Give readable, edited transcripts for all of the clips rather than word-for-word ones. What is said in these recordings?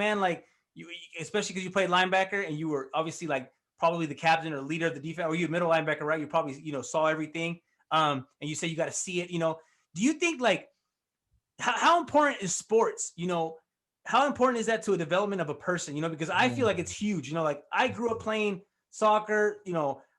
man, like you, especially because you played linebacker and you were obviously like probably the captain or leader of the defense, or you middle linebacker, right? You probably saw everything. And you say you got to see it. Do you think like how important is sports? How important is that to a development of a person? Because I feel like it's huge. Like I grew up playing soccer.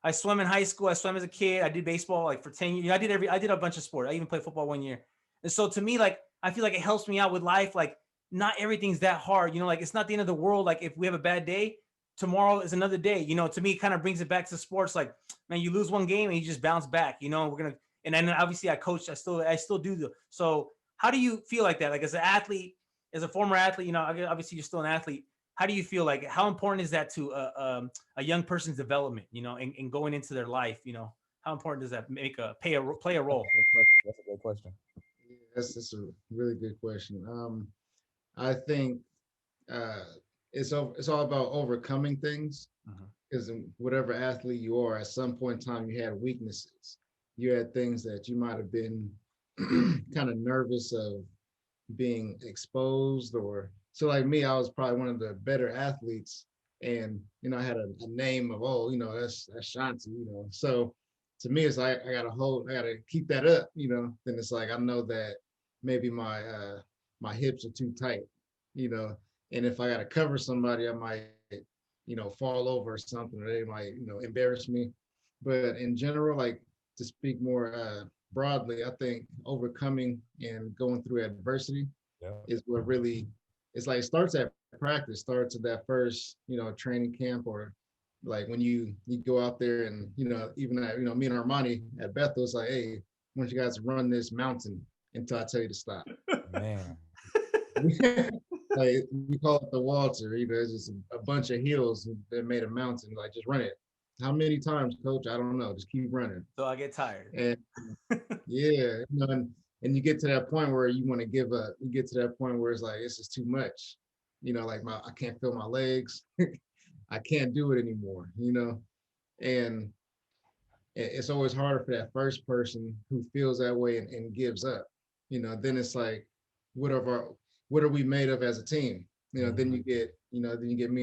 I swam in high school. I swam as a kid. I did baseball like for 10 years. I did a bunch of sport. I even played football 1 year. And so to me, like, I feel like it helps me out with life. Like not everything's that hard. Like it's not the end of the world. Like if we have a bad day, tomorrow is another day. To me, it kind of brings it back to sports. Like, man, you lose one game and you just bounce back. And then obviously I coach. I still do so. How do you feel like that? Like as an athlete, as a former athlete, obviously you're still an athlete. How do you feel like how important is that to a young person's development, and going into their life, how important does that play a role? That's a great question. Yeah, that's a really good question. I think uh, it's all about overcoming things. Mhm. Because whatever athlete you are, at some point in time, you had weaknesses. You had things that you might have been kind of nervous of being exposed, or so like me, I was probably one of the better athletes, and I had a name of, oh, that's Ashanti, so to me it's like I gotta keep that up, then it's like I know that maybe my hips are too tight, you know and if I gotta cover somebody, I might fall over or something, or they might embarrass me. But in general, like, to speak more broadly, I think overcoming and going through adversity Yeah. is what really, it's like, it starts at practice, starts at that first training camp, or like when you go out there, and even at, me and Armoni at Bethel, it's like, hey, I want you guys to run this mountain until I tell you to stop. Man. Like, we call it the Walter. It's just a bunch of hills that made a mountain. Like, just run it. How many times, coach? I don't know. Just keep running. So I get tired. And yeah, and you get to that point where you want to give up. You get to that point where it's like, this is too much. Like, I can't feel my legs. I can't do it anymore. And it's always harder for that first person who feels that way and gives up. Then it's like, what are our, what are we made of as a team? Then you get me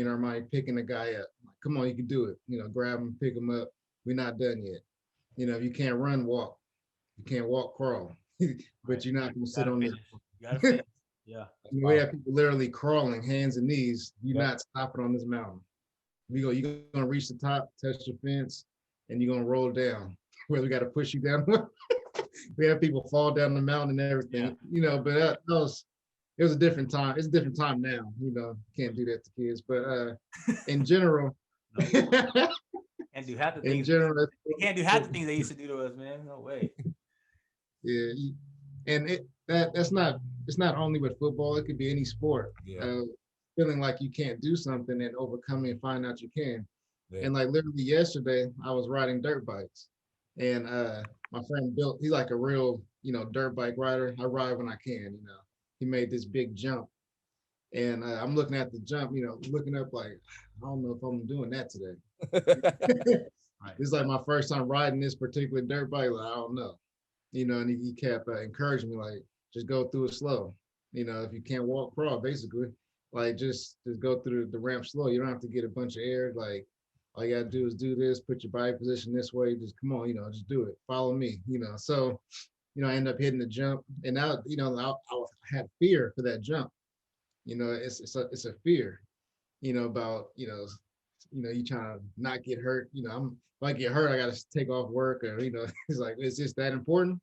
and Armani picking the guy up. Like, come on, you can do it. Grab him, pick him up. We're not done yet. You can't run, walk. You can't walk, crawl. Right. But you're not You going to sit gotta on finish. this. You gotta finish. Yeah. That's We have powerful. people literally crawling, hands and knees. You're Yep. not stopping on this mountain. You're gonna reach the top, touch the fence, and you're gonna roll down. Where we got to push you down. We have people fall down the mountain and Yeah. everything. But it was a different time. It's a different time now. Can't do that to kids. But in general, No. Can't do half the in things general, they can't do half the things they used to do to us, man. No way. yeah. And that's not, it's not only with football. It could be any sport. Yeah. Uh, Feeling like you can't do something and overcoming and find out you can. Yeah. And like literally yesterday, I was riding dirt bikes, and my friend built. He's like a real, dirt bike rider. I ride when I can. He made this big jump, and I'm looking at the jump. Looking up like, I don't know if I'm doing that today. Right. This is like my first time riding this particular dirt bike. Like, I don't know. And he kept encouraging me, like, just go through it slow. If you can't walk, crawl, basically. Like, just go through the ramp slow. You don't have to get a bunch of air. Like, all you gotta do is do this, put your body position this way, just come on, just do it. Follow me. So, I end up hitting the jump. And now, I had fear for that jump. It's a fear, about, you trying to not get hurt. If I get hurt, I gotta take off work, or, it's like, is this that important?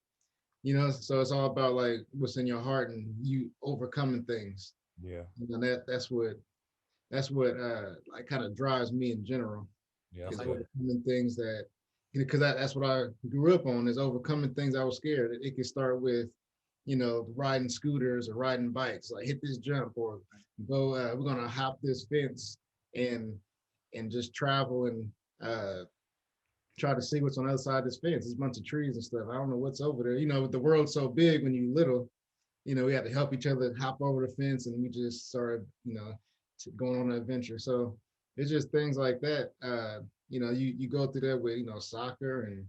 So it's all about like what's in your heart and you overcoming things. Yeah. That's what like kind of drives me in general, Yeah. I is Like, feel you. overcoming things that, because that's what I grew up on, is overcoming things I was scared. It could start with, riding scooters or riding bikes, like hit this jump, or go, we're gonna hop this fence, and just travel, and try to see what's on the other side of this fence. There's a bunch of trees and stuff. I don't know what's over there. The world's so big when you're little, we had to help each other hop over the fence, and we just started, going on an adventure. So it's just things like that. You go through that with, soccer, and,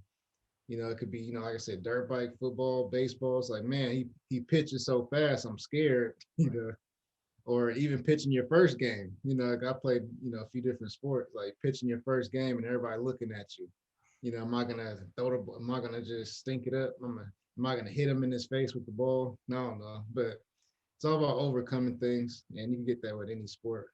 it could be, like I said, dirt bike, football, baseball. It's like, man, he pitches so fast, I'm scared, or even pitching your first game. Like I played, a few different sports, like pitching your first game and everybody looking at you. Am I gonna throw the ball? Am I gonna just stink it up? Am I gonna hit him in his face with the ball? No. But it's all about overcoming things, and you can get that with any sport